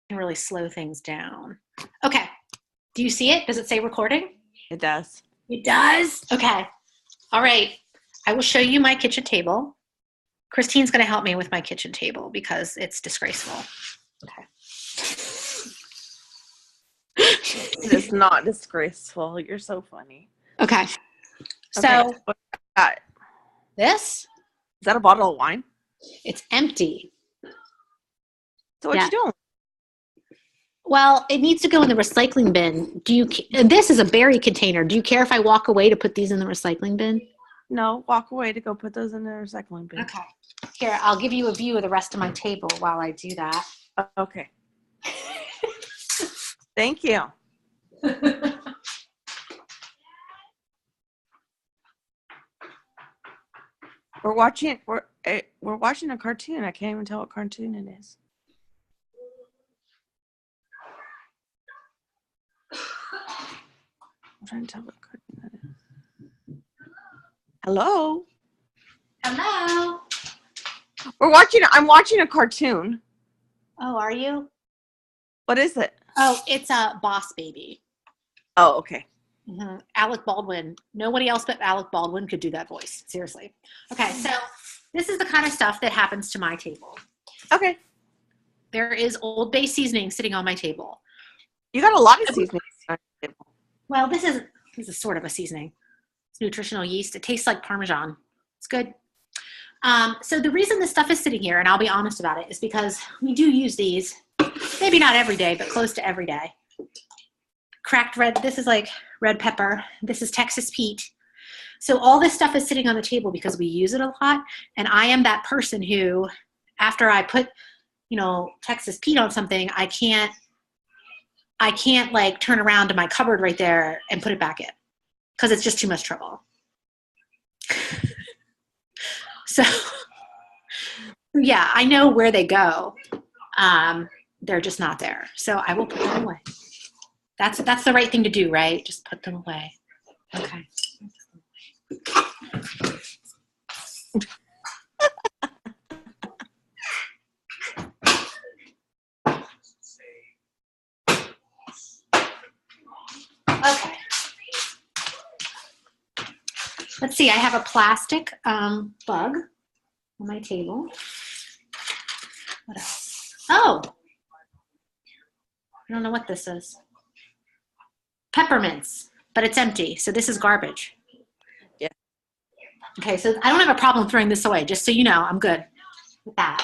can really slow things down. Okay. Do you see it? Does it say recording? It does. It does? Okay. All right. I will show you my kitchen table. Christine's going to help me with my kitchen table because it's disgraceful. Okay. It is not disgraceful. You're so funny. Okay. So okay. this? Is that a bottle of wine? It's empty. So what you doing? Well, it needs to go in the recycling bin. This is a berry container. Do you care if I walk away to put these in the recycling bin? No, walk away to go put those in the recycling bin. Okay. Here, I'll give you a view of the rest of my table while I do that. Okay. Thank you. We're watching a cartoon. I can't even tell what cartoon it is. I'm trying to tell what cartoon that is. Hello. Hello. I'm watching a cartoon. Oh, are you? What is it? Oh, it's a Boss Baby. Oh, okay. Mm-hmm. Alec Baldwin. Nobody else but Alec Baldwin could do that voice. Seriously. Okay, so this is the kind of stuff that happens to my table. Okay. There is Old Bay seasoning sitting on my table. You got a lot of seasoning on your table. Well, this is sort of a seasoning. It's nutritional yeast. It tastes like Parmesan. It's good. So the reason this stuff is sitting here, and I'll be honest about it, is because we do use these, maybe not every day, but close to every day. Cracked red, this is like red pepper. This is Texas Pete. So all this stuff is sitting on the table because we use it a lot. And I am that person who, after I put, Texas Pete on something, I can't like turn around to my cupboard right there and put it back in because it's just too much trouble. So, yeah, I know where they go. They're just not there. So I will put them away. That's the right thing to do, right? Just put them away. Okay. Okay. Let's see. I have a plastic bug on my table. What else? Oh, I don't know what this is. Peppermints, but it's empty. So this is garbage. Yeah. Okay, so I don't have a problem throwing this away. Just so you know, I'm good with that.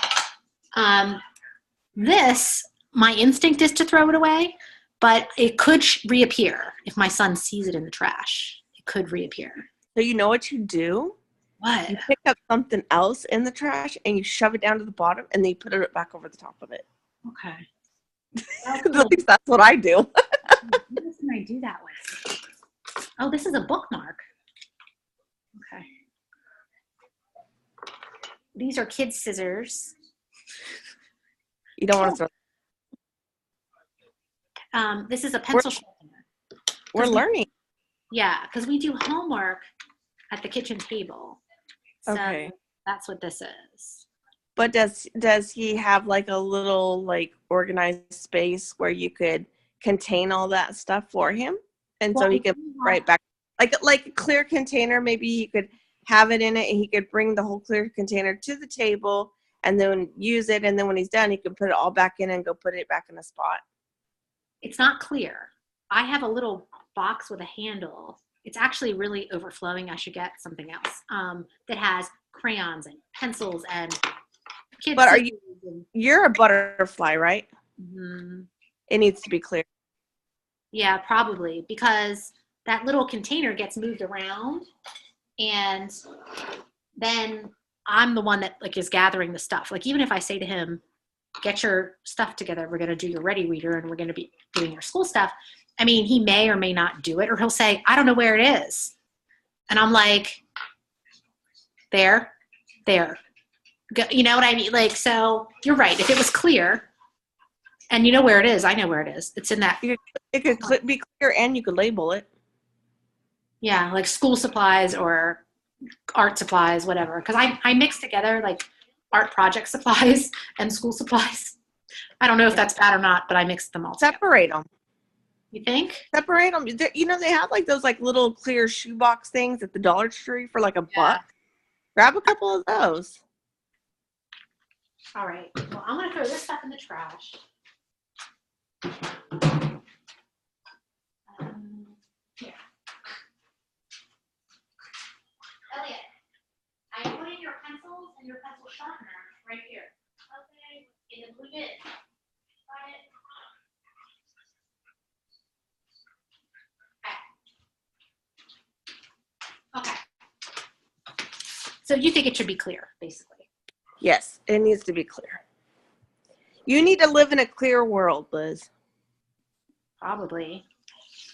This, my instinct is to throw it away, but it could reappear if my son sees it in the trash. It could reappear. So you know what you do? What? You pick up something else in the trash and you shove it down to the bottom and then you put it back over the top of it. Okay. At least that's what I do. What can I do that with? Oh, this is a bookmark. Okay. These are kids' scissors. You don't want to throw. This is a pencil sharpener. We're learning. Yeah, because we do homework at the kitchen table. So okay. That's what this is. But does he have like a little like organized space where you could contain all that stuff for him? And so he could right back like a clear container, maybe he could have it in it and he could bring the whole clear container to the table and then use it, and then when he's done he could put it all back in and go put it back in the spot. It's not clear. I have a little box with a handle. It's actually really overflowing. I should get something else that has crayons and pencils and kids. But you're a butterfly, right? Mm-hmm. It needs to be clear. Yeah, probably, because that little container gets moved around and then I'm the one that like is gathering the stuff. Like even if I say to him, get your stuff together, we're going to do your ready reader and we're going to be doing your school stuff. I mean, he may or may not do it, or he'll say, I don't know where it is. And I'm like, there. You know what I mean? Like, so you're right. If it was clear and you know where it is, I know where it is. It's in that. It could be clear and you could label it. Yeah, like school supplies or art supplies, whatever. Because I mix together like art project supplies and school supplies. I don't know if that's bad or not, but I mixed them all together. Separate them. You think? Separate them. You know, they have like those like little clear shoebox things at the Dollar Tree for like $1. Grab a couple of those. All right. Well, I'm going to throw this stuff in the trash. Here. Elliot, I put in your pencils and your pencil sharpener right here. Okay. In the blue bin. Got it? Okay. So you think it should be clear, basically? Yes, it needs to be clear. You need to live in a clear world, Liz. Probably.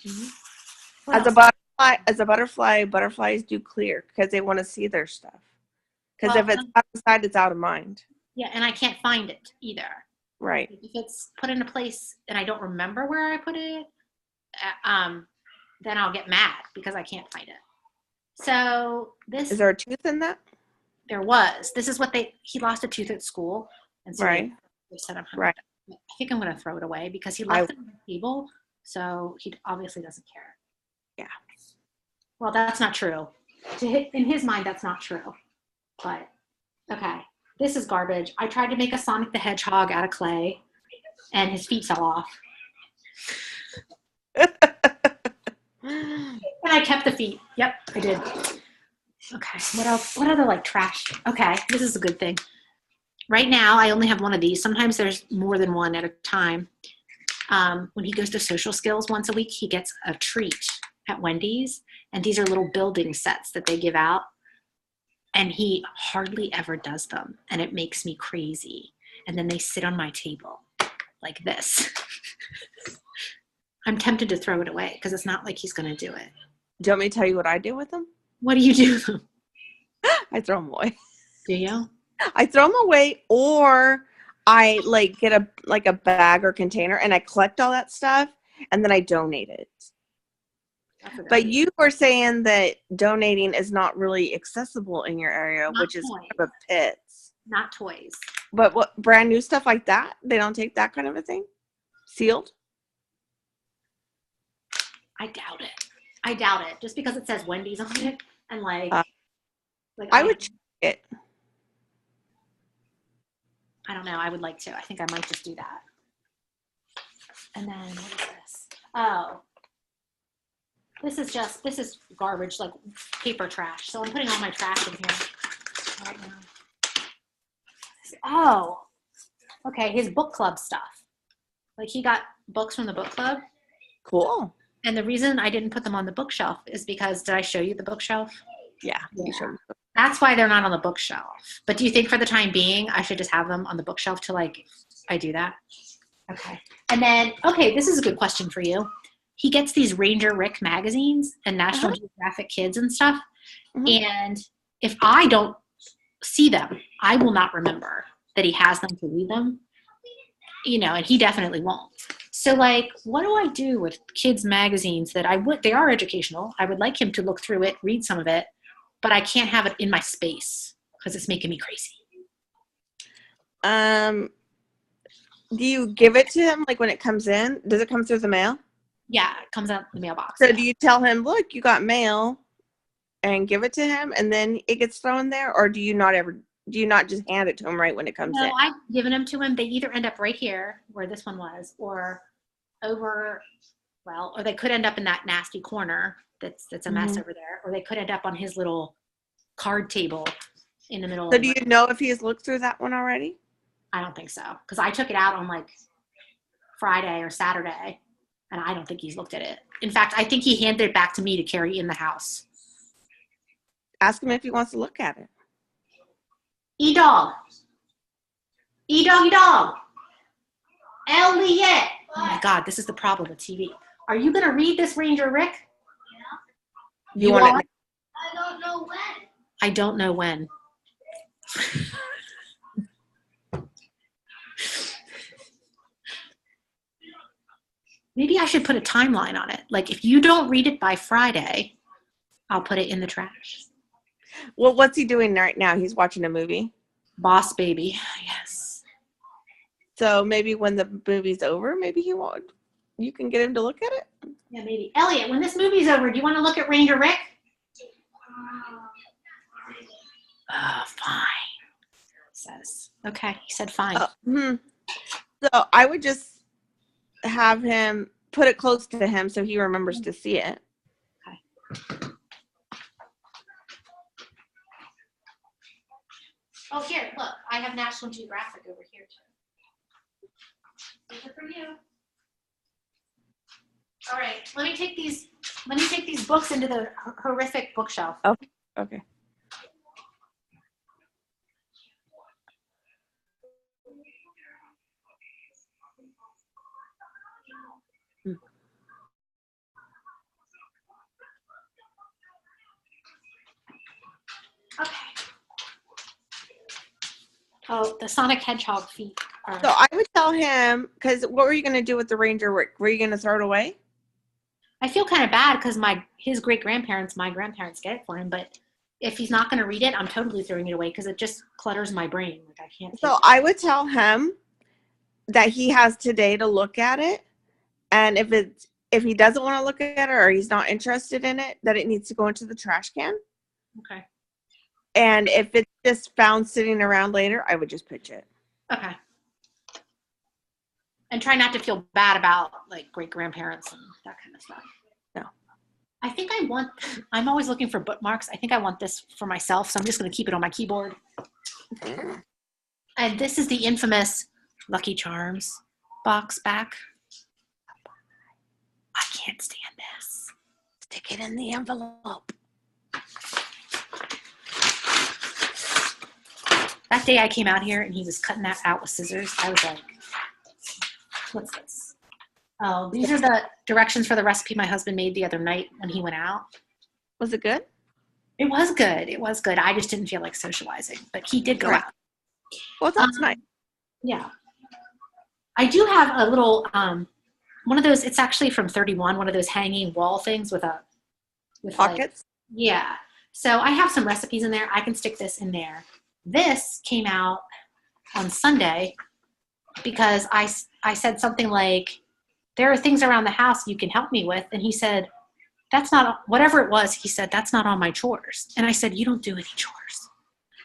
Mm-hmm. As a butterfly, butterflies do clear because they want to see their stuff. Because if it's out of sight, it's out of mind. Yeah, and I can't find it either. Right. If it's put in a place and I don't remember where I put it, then I'll get mad because I can't find it. So this is there a tooth in that? There was. This is what he lost a tooth at school, and so right. they said I'm right. I think I'm going to throw it away because he left it on the table, so he obviously doesn't care. Yeah. Well, that's not true. In his mind, that's not true. But okay, this is garbage. I tried to make a Sonic the Hedgehog out of clay, and his feet fell off. And I kept the feet. Yep, I did. Okay, what else? What other like trash? Okay, this is a good thing. Right now, I only have one of these. Sometimes there's more than one at a time. When he goes to social skills once a week, he gets a treat at Wendy's. And these are little building sets that they give out. And he hardly ever does them. And it makes me crazy. And then they sit on my table like this. I'm tempted to throw it away because it's not like he's going to do it. Do you want me to tell you what I do with them? What do you do? I throw them away. Do you? I throw them away, or I like get a bag or container and I collect all that stuff and then I donate it. But you were saying that donating is not really accessible in your area, which is kind of a pit. Not toys. But what brand new stuff like that? They don't take that kind of a thing? Sealed? I doubt it. Just because it says Wendy's on it and like I would check it. I don't know. I would like to. I think I might just do that. And then what is this? Oh. This is garbage, like paper trash. So I'm putting all my trash in here right now. Oh. Okay, his book club stuff. Like he got books from the book club. Cool. And the reason I didn't put them on the bookshelf is because, did I show you the bookshelf? Yeah. You showed me. That's why they're not on the bookshelf. But do you think for the time being, I should just have them on the bookshelf till like I do that? Okay. And then, okay, this is a good question for you. He gets these Ranger Rick magazines and National Geographic Kids and stuff. Mm-hmm. And if I don't see them, I will not remember that he has them to read them. You know, and he definitely won't. So like, what do I do with kids' magazines that they are educational. I would like him to look through it, read some of it, but I can't have it in my space because it's making me crazy. Do you give it to him like when it comes in? Does it come through the mail? Yeah, it comes out the mailbox. So do you tell him, look, you got mail, and give it to him and then it gets thrown there? Or do you not just hand it to him right when it comes in? No, I've given them to him. They either end up right here where this one was or or they could end up in that nasty corner that's a mess over there, or they could end up on his little card table in the middle. So do you know if he's looked through that one already? I don't think so, because I took it out on like Friday or Saturday, and I don't think he's looked at it. In fact, I think he handed it back to me to carry in the house. Ask him if he wants to look at it. E-dog. E-doggy-dog. Elliot. Oh my God, this is the problem with TV. Are you going to read this, Ranger Rick? Yeah. You want it? I don't know when. I don't know when. Maybe I should put a timeline on it. Like, if you don't read it by Friday, I'll put it in the trash. Well, what's he doing right now? He's watching a movie. Boss Baby, yes. So maybe when the movie's over, maybe he won't. You can get him to look at it. Yeah, maybe. Elliot, when this movie's over, do you want to look at Ranger Rick? Oh, fine. Says. Okay, he said fine. So I would just have him put it close to him so he remembers to see it. Okay. Oh, here, look. I have National Geographic over here, too. These are for you. All right, let me take these books into the horrific bookshelf. Oh, okay. Okay. Oh, the Sonic Hedgehog feet. So I would tell him, because what were you going to do with the Ranger Rick? Were you going to throw it away? I feel kind of bad because his great-grandparents, my grandparents get it for him, but if he's not going to read it, I'm totally throwing it away because it just clutters my brain. Like I can't. So I would tell him that he has today to look at it, and if he doesn't want to look at it or he's not interested in it, that it needs to go into the trash can. Okay. And if it's just found sitting around later, I would just pitch it. Okay. And try not to feel bad about like great-grandparents and that kind of stuff. No. I think I'm always looking for bookmarks. I think I want this for myself, so I'm just going to keep it on my keyboard. And this is the infamous Lucky Charms box back. I can't stand this. Stick it in the envelope. That day I came out here and he was cutting that out with scissors, I was like, what's this? Oh, these are the directions for the recipe my husband made the other night when he went out. Was it good? It was good. It was good. I just didn't feel like socializing, but he did go out. Well, that's nice. Yeah. I do have a little, one of those, it's actually from 31, one of those hanging wall things with Pockets? Like, yeah. So I have some recipes in there. I can stick this in there. This came out on Sunday because I said something like, there are things around the house you can help me with. And he said, that's not, whatever it was, he said, that's not on my chores. And I said, you don't do any chores.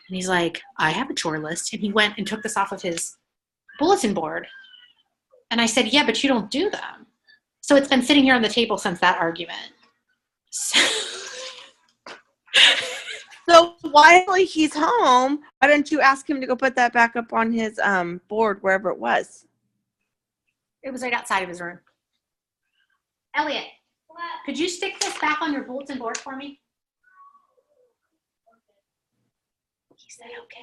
And he's like, I have a chore list. And he went and took this off of his bulletin board. And I said, yeah, but you don't do them. So it's been sitting here on the table since that argument. So while he's home, why don't you ask him to go put that back up on his board, wherever it was? It was right outside of his room. Elliot, what? Could you stick this back on your bulletin board for me? He said, okay.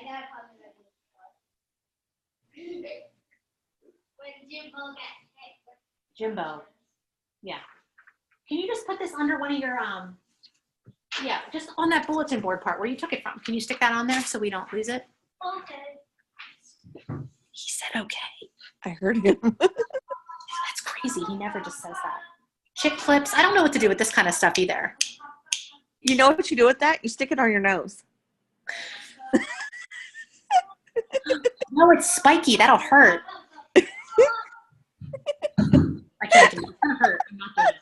Jimbo. Yeah. Can you just put this under one of your, yeah, just on that bulletin board part where you took it from. Can you stick that on there so we don't lose it? Okay. He said okay. I heard him. That's crazy. He never just says that. Chip clips. I don't know what to do with this kind of stuff either. You know what you do with that? You stick it on your nose. No, it's spiky. That'll hurt. I can't do it. It's gonna hurt. I'm not doing it.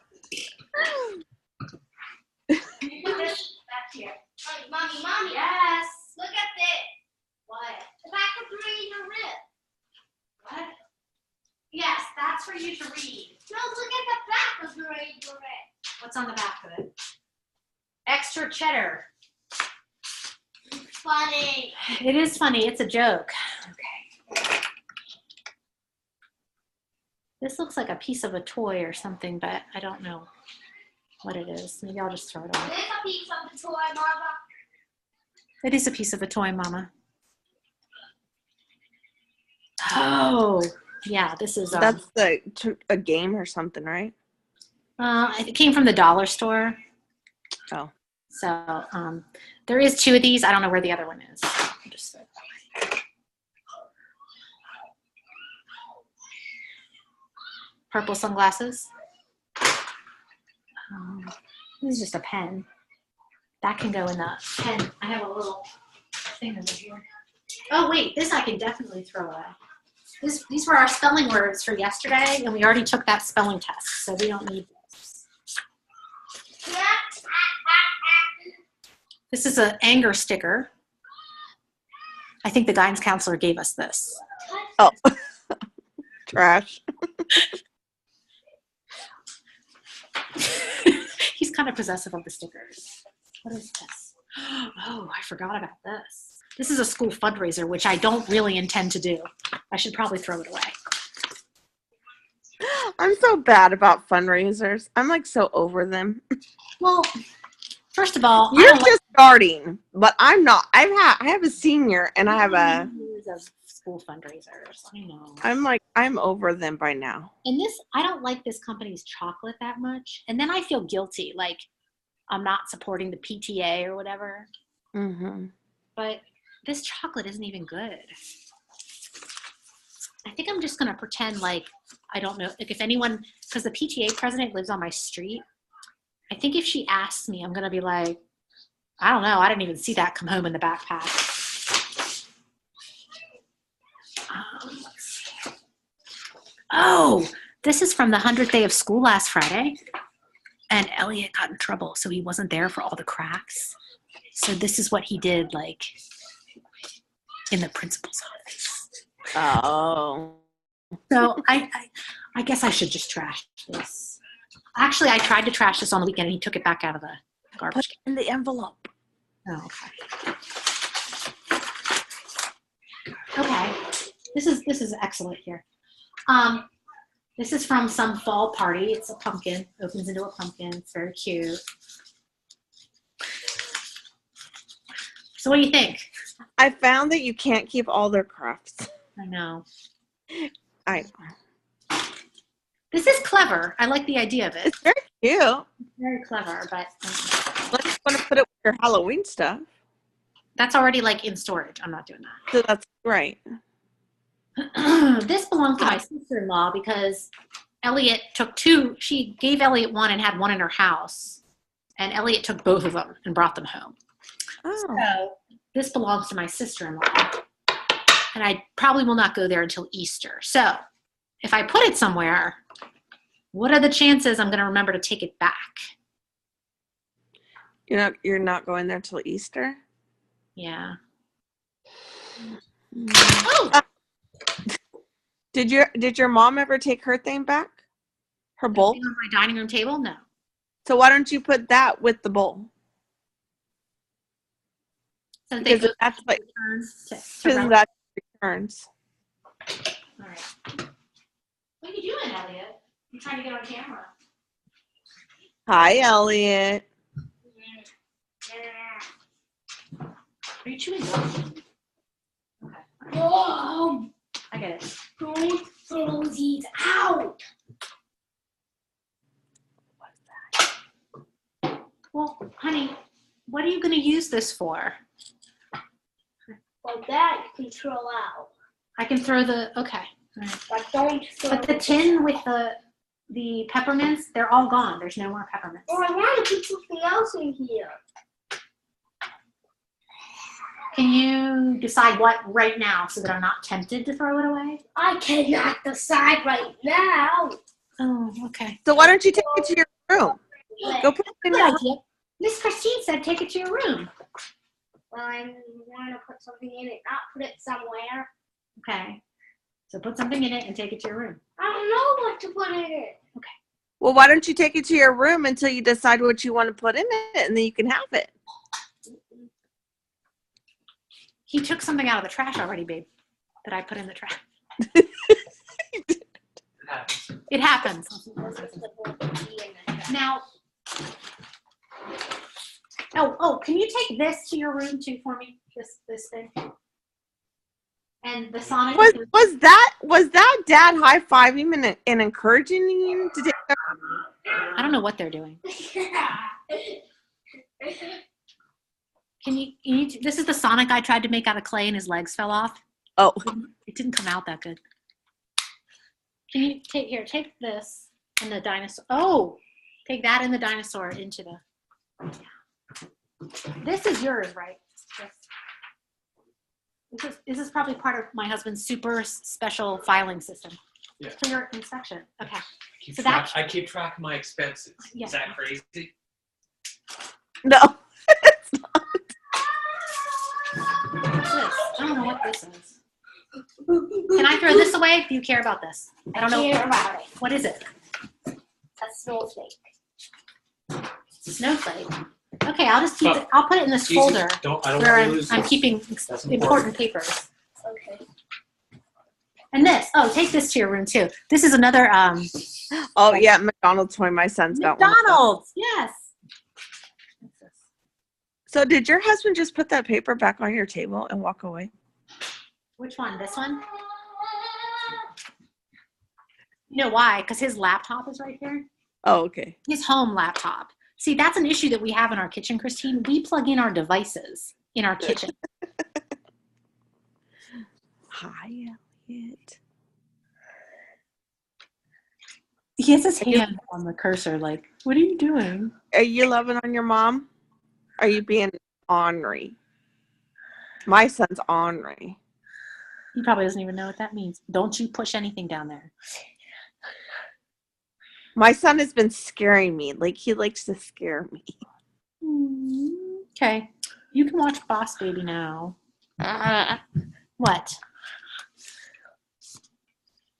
Can you put this back here? Mommy. Yes. Look at this. What? The back of the Ranger Rick. What? Yes, that's for you to read. No, look at the back of the Ranger Rick. What's on the back of it? Extra cheddar. Funny. It is funny. It's a joke. Okay. This looks like a piece of a toy or something, but I don't know what it is. Maybe I'll just throw it away. Is it a piece of a toy, Mama? It is a piece of a toy, Mama. Oh, yeah. This is. That's a game or something, right? It came from the dollar store. Oh. So there is two of these. I don't know where the other one is. I'll just throw it away. Purple sunglasses. This is just a pen. That can go in the pen. I have a little thing over here. Oh, wait. This I can definitely throw away. These were our spelling words for yesterday, and we already took that spelling test, so we don't need this. This is an anger sticker. I think the guidance counselor gave us this. Oh, trash. He's kind of possessive of the stickers. What is this? Oh, I forgot about this. This is a school fundraiser, which I don't really intend to do. I should probably throw it away. I'm so bad about fundraisers. I'm like so over them. Well, first of all, you're just starting, but I'm not. I have a senior and I have a school fundraisers. I know. I'm over them by now. And I don't like this company's chocolate that much, and then I feel guilty, like I'm not supporting the PTA or whatever. Mm-hmm. But this chocolate isn't even good. I think I'm just gonna pretend like I don't know. Like if anyone, because the PTA president lives on my street. I think if she asks me, I'm gonna be like, I don't know. I didn't even see that come home in the backpack. Oh, this is from the 100th day of school last Friday. And Elliot got in trouble, so he wasn't there for all the cracks. So this is what he did, like, in the principal's office. Oh. So I guess I should just trash this. Actually, I tried to trash this on the weekend, and he took it back out of the garbage can. Put it in the envelope. Oh, okay. Okay. This is excellent here. This is from some fall party. It's a pumpkin. Opens into a pumpkin. It's very cute. So what do you think? I found that you can't keep all their crafts. I know. This is clever. I like the idea of it. It's very cute. It's very clever, but unless you want to put it with your Halloween stuff. That's already like in storage. I'm not doing that. So that's right. This belongs to my sister-in-law because Elliot took two. She gave Elliot one and had one in her house. And Elliot took both of them and brought them home. Oh. So this belongs to my sister-in-law. And I probably will not go there until Easter. So if I put it somewhere, what are the chances I'm going to remember to take it back? You're not going there till Easter? Yeah. Oh! Did your mom ever take her thing back? Her bowl? On my dining room table? No. So why don't you put that with the bowl? So because that's like that returns. All right. What are you doing, Elliot? You're trying to get on camera. Hi, Elliot. Are you chewing gum? Okay. Whoa! I get it. Don't throw these out. What's that? Well, honey, what are you going to use this for? Well, that you can throw out. I can throw the, okay. All right. But don't throw. But the tin with the peppermints, they're all gone. There's no more peppermints. Oh, I want to put something else in here. Can you decide what right now so that I'm not tempted to throw it away? I cannot decide right now. Oh, okay. So why don't you take it to your room? Go put it in your room. Miss Christine said take it to your room. Well, I want to put something in it, not put it somewhere. Okay. So put something in it and take it to your room. I don't know what to put in it. Okay. Well, why don't you take it to your room until you decide what you want to put in it, and then you can have it. He took something out of the trash already, babe, that I put in the trash. It happens. Now, can you take this to your room too for me? This thing. And the Sonic. Was that Dad high-fiving and encouraging you to take that? I don't know what they're doing. Can you this is the Sonic I tried to make out of clay and his legs fell off. Oh. It didn't come out that good. Can you take this and the dinosaur. Oh, take that and the dinosaur into the, yeah. This is yours, right? Yes. This is probably part of my husband's super special filing system. Yeah. Clear inspection. Okay. I keep track of my expenses. Yeah. Is that crazy? No. What's this? I don't know what this is. Can I throw this away? Do you care about this? I don't know. Care about it. What is it? A snowflake. Snowflake. Okay, I'll just keep it. I'll put it in this folder I don't where want to lose I'm this. keeping That's important papers. Okay. And this. Oh, take this to your room too. This is another Oh yeah, McDonald's toy. My son's got one. McDonald's. Yes. What's this? So did your husband just put that paper back on your table and walk away? Which one? This one? You know why? Because his laptop is right here. Oh, okay. His home laptop. See, that's an issue that we have in our kitchen, Christine. We plug in our devices in our kitchen. Hi, Elliot. He has his hand on the cursor like, what are you doing? Are you loving on your mom? Are you being ornery? My son's ornery. He probably doesn't even know what that means. Don't you push anything down there. My son has been scaring me. Like, he likes to scare me. Okay. You can watch Boss Baby now. What?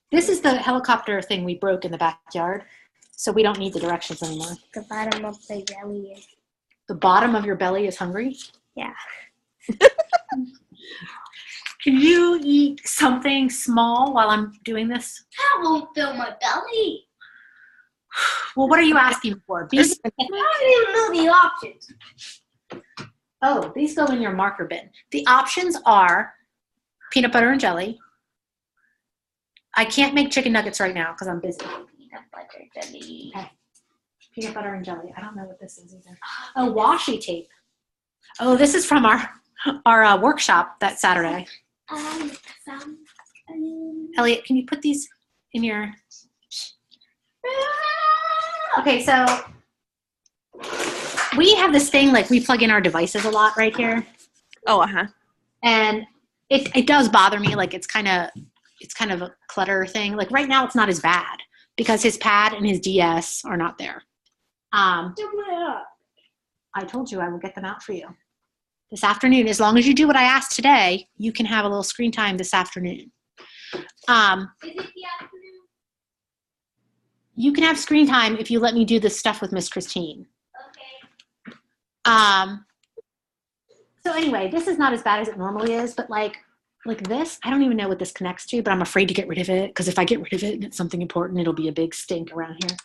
This is the helicopter thing we broke in the backyard, so we don't need the directions anymore. The bottom of the belly is. The bottom of your belly is hungry? Yeah. Can you eat something small while I'm doing this? That won't fill my belly. Well, what are you asking for? I don't even know the options. Oh, these go in your marker bin. The options are peanut butter and jelly. I can't make chicken nuggets right now because I'm busy. Peanut butter jelly. Okay. Peanut butter and jelly. I don't know what this is either. Oh, washi tape. Oh, this is from our workshop that Saturday. Elliot, can you put these in your... Okay, so we have this thing, like we plug in our devices a lot right here. Oh, uh-huh. And it does bother me. Like it's kind of a clutter thing. Like right now it's not as bad because his pad and his DS are not there. I told you I will get them out for you this afternoon. As long as you do what I asked today, you can have a little screen time this afternoon. Is it the afternoon? You can have screen time if you let me do this stuff with Miss Christine. Okay. So anyway, this is not as bad as it normally is, but like this, I don't even know what this connects to, but I'm afraid to get rid of it because if I get rid of it and it's something important, it'll be a big stink around here.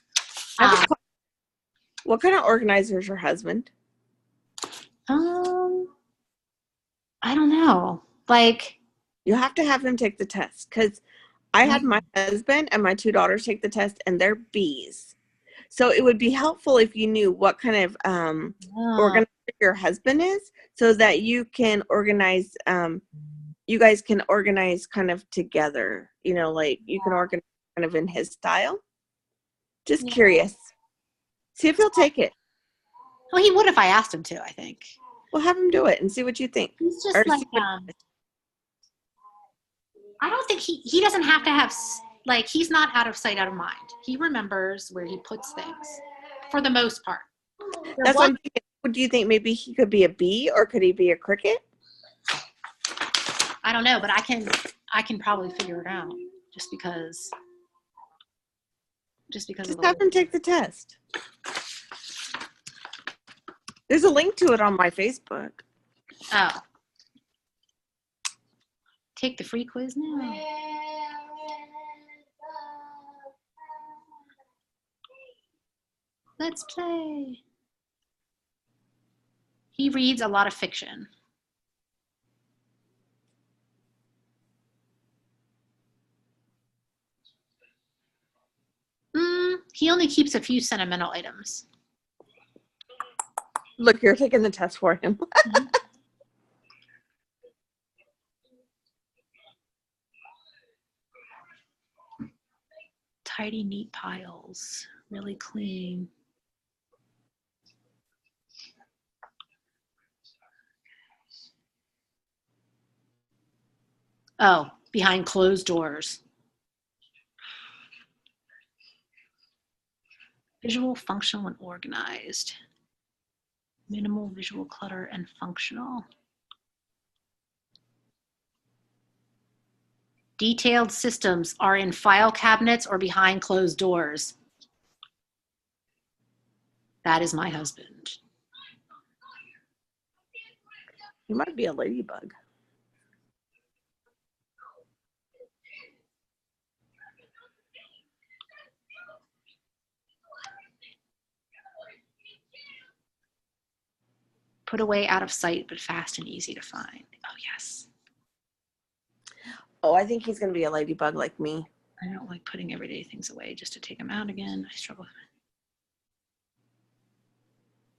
What kind of organizer is your husband? I don't know. Like, You have to have him take the test because I had my husband and my two daughters take the test and they're B's. So it would be helpful if you knew what kind of organizer your husband is so that you can organize, you guys can organize kind of together, you know, like you can organize kind of in his style. Just curious. See if he'll take it. Well, he would if I asked him to, I think. Well, have him do it and see what you think. He's just Or like, see what- I don't think he doesn't have to have, like, he's not out of sight, out of mind. He remembers where he puts things for the most part. That's what I'm thinking. Do you think maybe he could be a bee or could he be a cricket? I don't know, but I can probably figure it out just because Just of have him take the test. There's a link to it on my Facebook. Oh. Take the free quiz now. Let's play. He reads a lot of fiction. He only keeps a few sentimental items. Look, you're taking the test for him. Tidy, neat piles. Really clean. Oh, behind closed doors. Visual, functional, and organized. Minimal visual clutter and functional. Detailed systems are in file cabinets or behind closed doors. That is my husband. He might be a ladybug. Put away out of sight, but fast and easy to find. Oh, yes. Oh, I think he's going to be a ladybug like me. I don't like putting everyday things away just to take them out again. I struggle with it.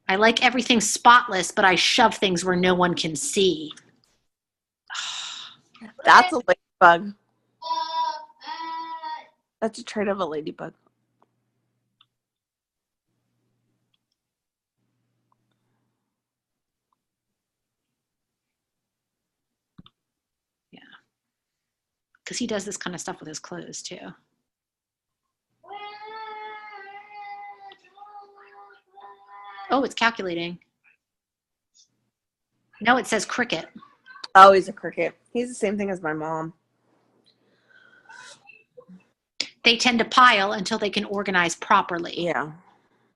I like everything spotless, but I shove things where no one can see. That's a ladybug. That's a trait of a ladybug. Yeah. Because he does this kind of stuff with his clothes, too. Oh, it's calculating. No, it says cricket. Oh, he's a cricket. He's the same thing as my mom. They tend to pile until they can organize properly. Yeah.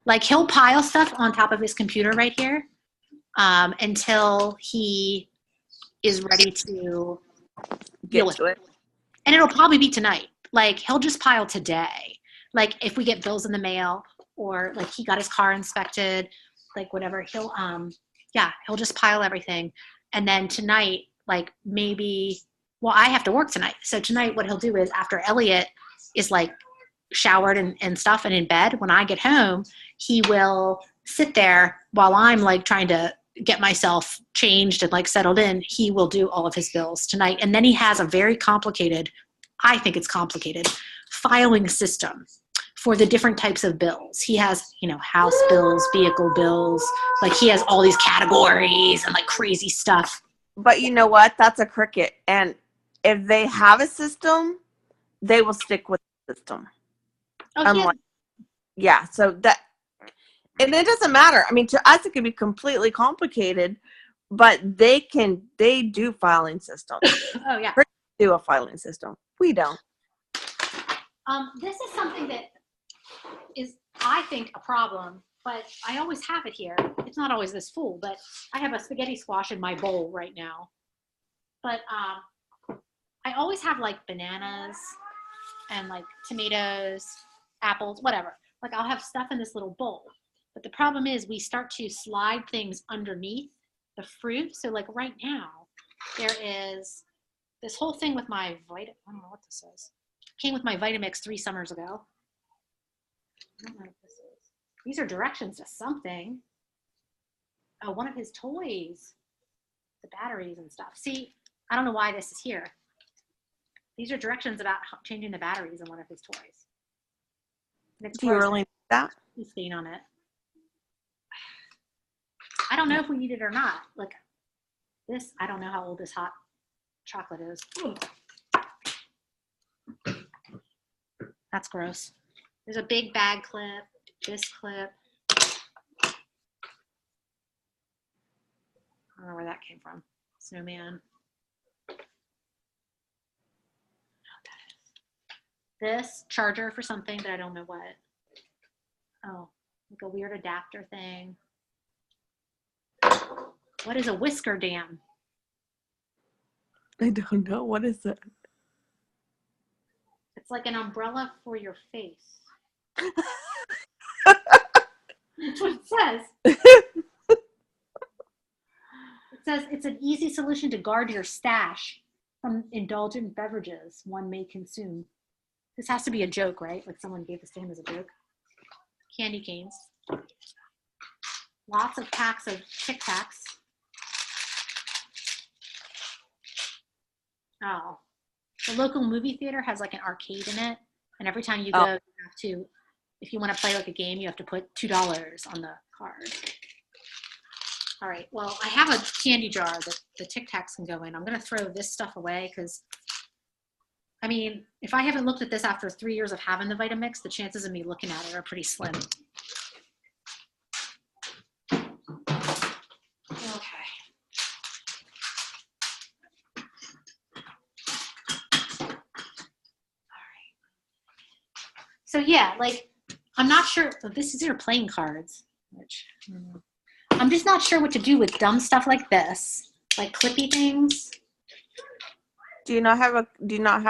Like he'll pile stuff on top of his computer right here until he is ready to deal with it. And it'll probably be tonight. Like he'll just pile today. Like if we get bills in the mail or like he got his car inspected, like whatever, he'll just pile everything. And then tonight, like maybe, well, I have to work tonight. So tonight what he'll do is after Elliot is like showered and stuff and in bed, when I get home, he will sit there while I'm like trying to get myself changed and like settled in. He will do all of his bills tonight. And then he has a very complicated, I think it's complicated, filing system for the different types of bills. He has, house bills, vehicle bills, like he has all these categories and like crazy stuff. But you know what? That's a cricket. And if they have a system, they will stick with the system. Oh, yeah. So that, and it doesn't matter. I mean, to us, it can be completely complicated, but they do filing systems. Oh, yeah. Crickets do a filing system. We don't. This is something that is, I think, a problem, but I always have it here. It's not always this full, but I have a spaghetti squash in my bowl right now. But I always have like bananas and like tomatoes, apples, whatever. Like I'll have stuff in this little bowl. But the problem is we start to slide things underneath the fruit. So like right now, there is this whole thing with my I don't know what this is. Came with my Vitamix 3 summers ago. I don't know what this is. These are directions to something. Oh, one of his toys. The batteries and stuff. See, I don't know why this is here. These are directions about changing the batteries in one of his toys. Do you really need that? He's stain on it. I don't know if we need it or not. Like this, I don't know how old this hot chocolate is. Ooh. That's gross. There's a big bag clip, this clip. I don't know where that came from. Snowman. This charger for something, but I don't know what. Oh, like a weird adapter thing. What is a whisker dam? I don't know. What is it? It's like an umbrella for your face. That's what it says. It says it's an easy solution to guard your stash from indulgent beverages one may consume. This has to be a joke, right? Like someone gave this to him as a joke. Candy canes. Lots of packs of Tic Tacs. Oh. The local movie theater has like an arcade in it. And every time you go, you have to, if you want to play like a game, you have to put $2 on the card. All right, well, I have a candy jar that the Tic Tacs can go in. I'm going to throw this stuff away because I mean, if I haven't looked at this after 3 years of having the Vitamix, the chances of me looking at it are pretty slim. Okay. So yeah, like, I'm not sure, these are playing cards, which, I'm just not sure what to do with dumb stuff like this, like clippy things. Do you not have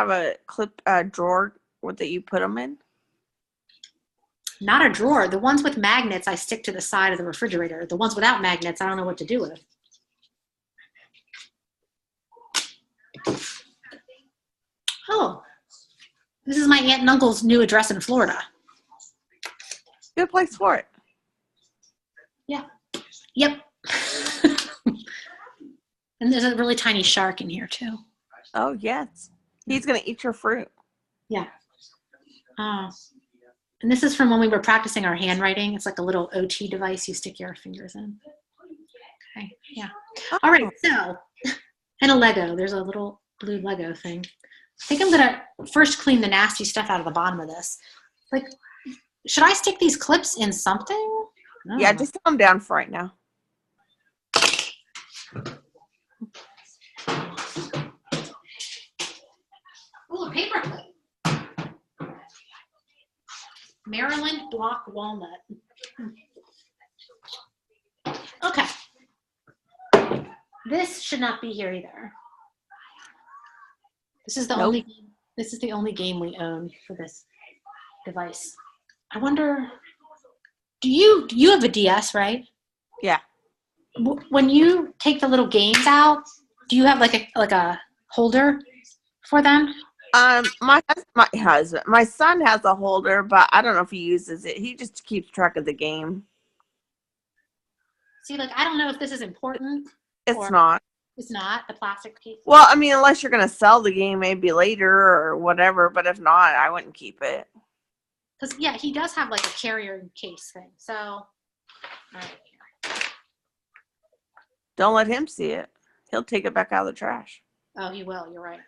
a clip drawer that you put them in? Not a drawer. The ones with magnets, I stick to the side of the refrigerator. The ones without magnets, I don't know what to do with. Oh, this is my aunt and uncle's new address in Florida. Good place for it. Yeah. Yep. And there's a really tiny shark in here too. Oh, yes. He's going to eat your fruit. Yeah. And this is from when we were practicing our handwriting. It's like a little OT device you stick your fingers in. Okay, yeah. All right, so, and a Lego. There's a little blue Lego thing. I think I'm gonna first clean the nasty stuff out of the bottom of this. Like, should I stick these clips in something? Yeah, just put them down for right now. Oh, a paper clip. Maryland block walnut. Okay. This should not be here either. This is the only game we own for this device. I wonder, do you have a DS, right? Yeah. When you take the little games out, do you have like a holder for them? My son has a holder, but I don't know if he uses it. He just keeps track of the game. See, like, I don't know if this is important. It's not. It's not the plastic piece. Well, I mean, unless you're going to sell the game maybe later or whatever, but if not, I wouldn't keep it. Because, yeah, he does have like a carrier case thing. So, all right. Don't let him see it. He'll take it back out of the trash. Oh, he will. You're right.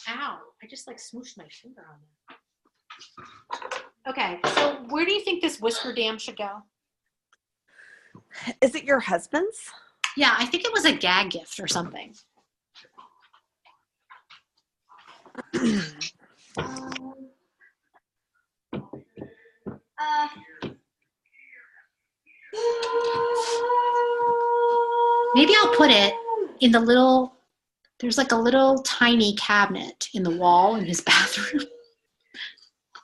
Ow, I just like smooshed my finger on that. Okay, so where do you think this whisper dam should go? Is it your husband's? Yeah, I think it was a gag gift or something. Maybe I'll put it in the little, there's like a little tiny cabinet in the wall in his bathroom.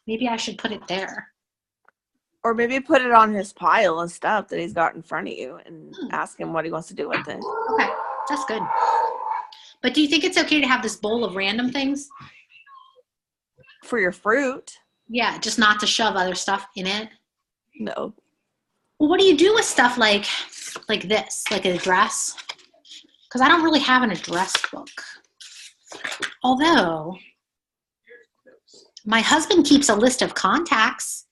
Maybe I should put it there. Or maybe put it on his pile of stuff that he's got in front of you and ask him what he wants to do with it. Okay, that's good. But do you think it's okay to have this bowl of random things? For your fruit? Yeah, just not to shove other stuff in it? No. Well, what do you do with stuff like this, like an address? Because I don't really have an address book. Although, my husband keeps a list of contacts,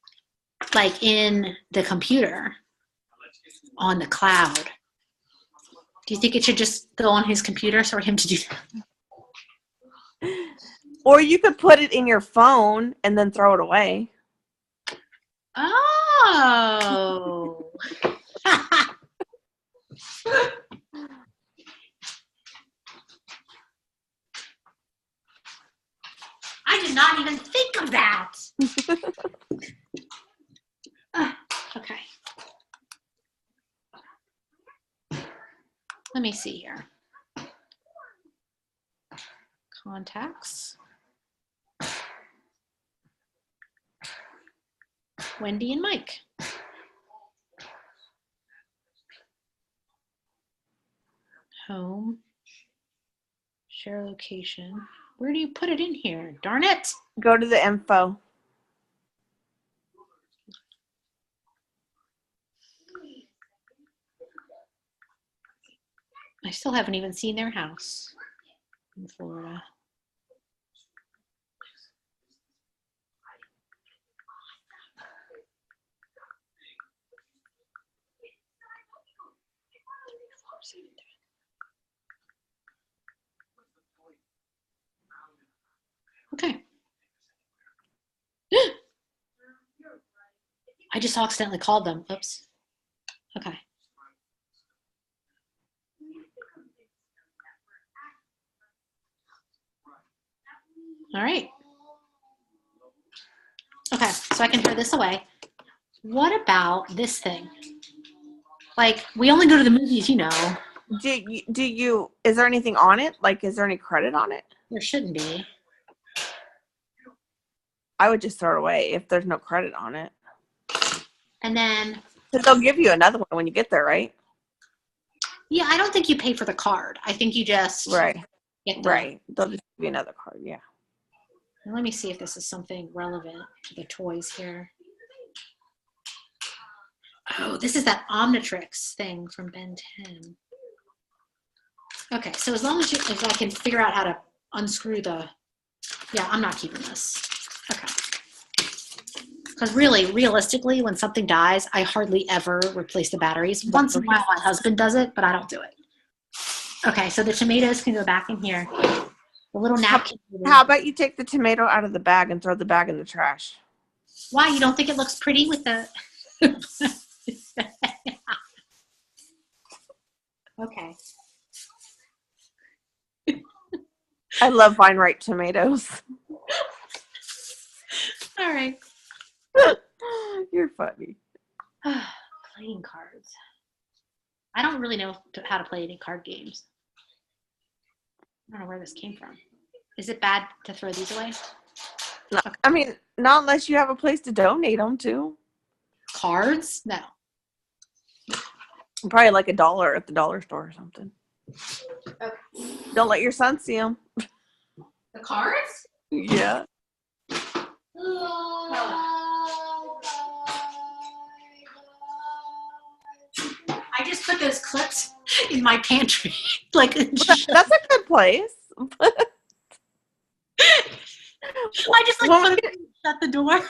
like in the computer, on the cloud. Do you think it should just go on his computer for him to do that? Or you could put it in your phone and then throw it away. Oh. I did not even think of that. Okay. Let me see here. Contacts. Wendy and Mike. Home. Share location. Where do you put it in here? Darn it. Go to the info. I still haven't even seen their house in Florida. Okay. I just accidentally called them. Oops. Okay. All right. Okay, so I can throw this away. What about this thing? Like, we only go to the movies, you know. Is there anything on it? Like, is there any credit on it? There shouldn't be. I would just throw it away if there's no credit on it. And then... Because they'll give you another one when you get there, right? Yeah, I don't think you pay for the card. I think you just... Right. Get the, right. They'll just give you another card, yeah. Let me see if this is something relevant to the toys here. Oh, this is that Omnitrix thing from Ben 10. Okay, so as long as if I can figure out how to unscrew the... Yeah, I'm not keeping this. Okay. Because really, realistically, when something dies, I hardly ever replace the batteries. Once in a while, my husband does it, but I don't do it. Okay, so the tomatoes can go back in here. The little napkin. How about you take the tomato out of the bag and throw the bag in the trash? Why? You don't think it looks pretty with the... Okay. I love vine ripe tomatoes. All right. You're funny. Playing cards. I don't really know how to play any card games. I don't know where this came from. Is it bad to throw these away? No, I mean, not unless you have a place to donate them to. Cards? No. Probably like $1 at the dollar store or something. Okay. Don't let your son see them. The cards? Yeah. I just put those clips in my pantry. Like That's a good place. I just like put them, shut the door.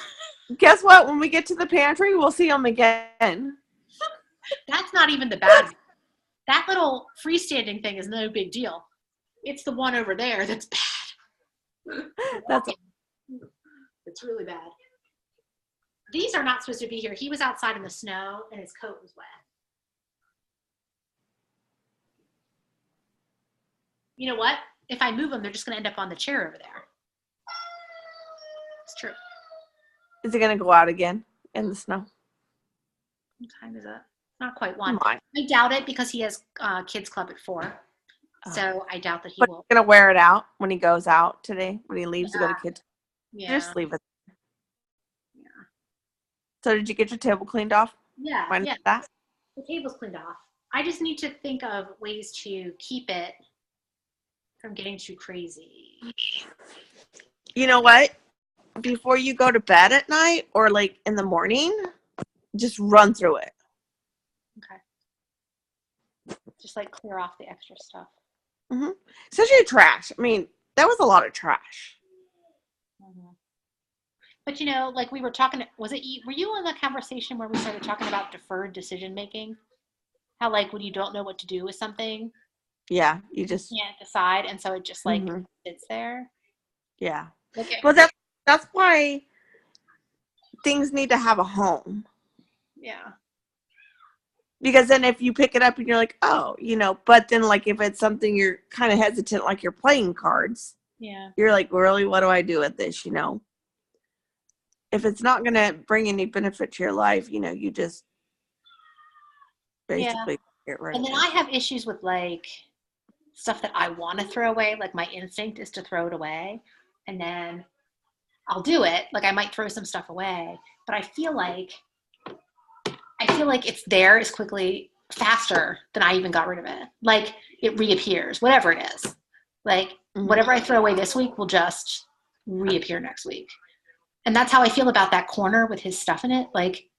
Guess what? When we get to the pantry, we'll see them again. That's not even the bad one. That little freestanding thing is no big deal. It's the one over there that's bad. It's really bad. These are not supposed to be here. He was outside in the snow and his coat was wet. You know what? If I move them, they're just going to end up on the chair over there. It's true. Is it going to go out again in the snow? What time is it? Not quite one. Come on. I doubt it because he has kids club at 4. So I doubt that he But will. he's going to wear it out when he goes out today, when he leaves to go to kids. Yeah. Just leave it. Yeah. So did you get your table cleaned off? Yeah. When Yeah. that? The table's cleaned off. I just need to think of ways to keep it from getting too crazy. You know what? Before you go to bed at night or like in the morning, just run through it. Okay. Just like clear off the extra stuff. Mm-hmm. Especially trash. I mean, that was a lot of trash. Mm-hmm. But you know, like we were talking, were you in the conversation where we started talking about deferred decision making? How like when you don't know what to do with something, yeah, you just can't decide, and so it just like mm-hmm. sits there. Yeah. Okay. Well, that's why things need to have a home. Yeah. Because then if you pick it up and you're like, oh, you know, but then like if it's something you're kind of hesitant, like you're playing cards, Yeah. you're like, really, what do I do with this? You know, if it's not going to bring any benefit to your life, you know, you just basically get rid of it. And then I have issues with like stuff that I want to throw away. Like my instinct is to throw it away, and then I'll do it. Like I might throw some stuff away, but I feel like it's there as quickly, faster than I even got rid of it. Like it reappears, whatever it is. Like whatever I throw away this week will just reappear next week. And that's how I feel about that corner with his stuff in it. Like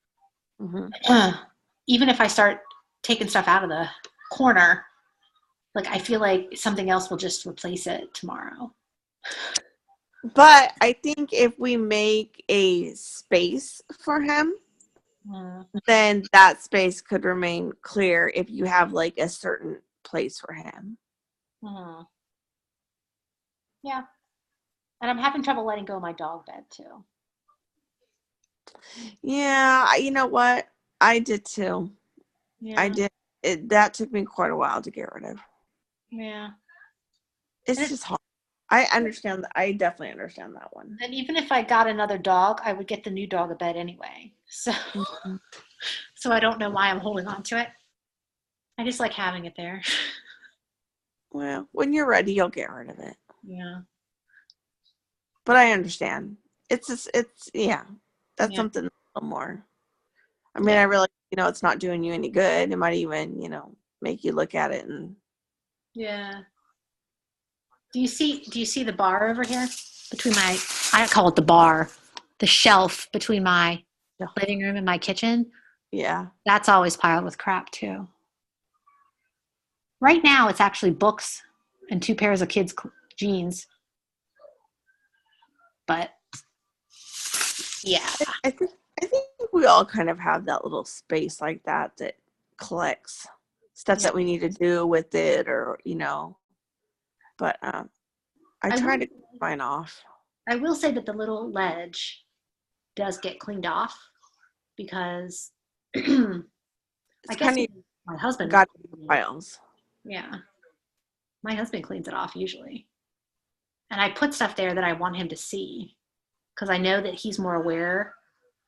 even if I start taking stuff out of the corner, like I feel like something else will just replace it tomorrow. But I think if we make a space for him, then that space could remain clear if you have like a certain place for him. Yeah. And I'm having trouble letting go of my dog bed too. Yeah, you know what? I did too. Yeah. I did. That took me quite a while to get rid of. Yeah. It's just hard. I understand that. I definitely understand that one. And even if I got another dog, I would get the new dog a bed anyway. So, so I don't know why I'm holding on to it. I just like having it there. Well, when you're ready, you'll get rid of it. Yeah. But I understand. It's just, yeah. That's Yeah. something a little more. I mean, I really, it's not doing you any good. It might even, make you look at it and. Yeah. Do you see the bar over here between I call it the bar, the shelf between my living room and my kitchen? Yeah. That's always piled with crap too. Right now, it's actually books and 2 pairs of kids' jeans. But yeah, I think we all kind of have that little space like that collects stuff that we need to do with it, or But I try to keep mine off. I will say that the little ledge does get cleaned off because I guess my husband got files. Yeah, my husband cleans it off usually, and I put stuff there that I want him to see because I know that he's more aware.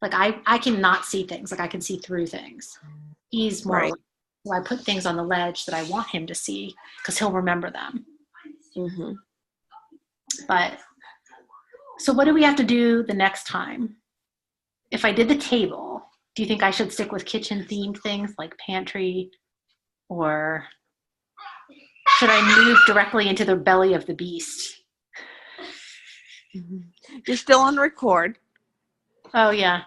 Like I cannot see things. Like I can see through things. He's more aware. So I put things on the ledge that I want him to see because he'll remember them. Mm-hmm. But so what do we have to do the next time? If I did the table, do you think I should stick with kitchen themed things like pantry, or should I move directly into the belly of the beast? Mm-hmm. You're still on record. Oh yeah.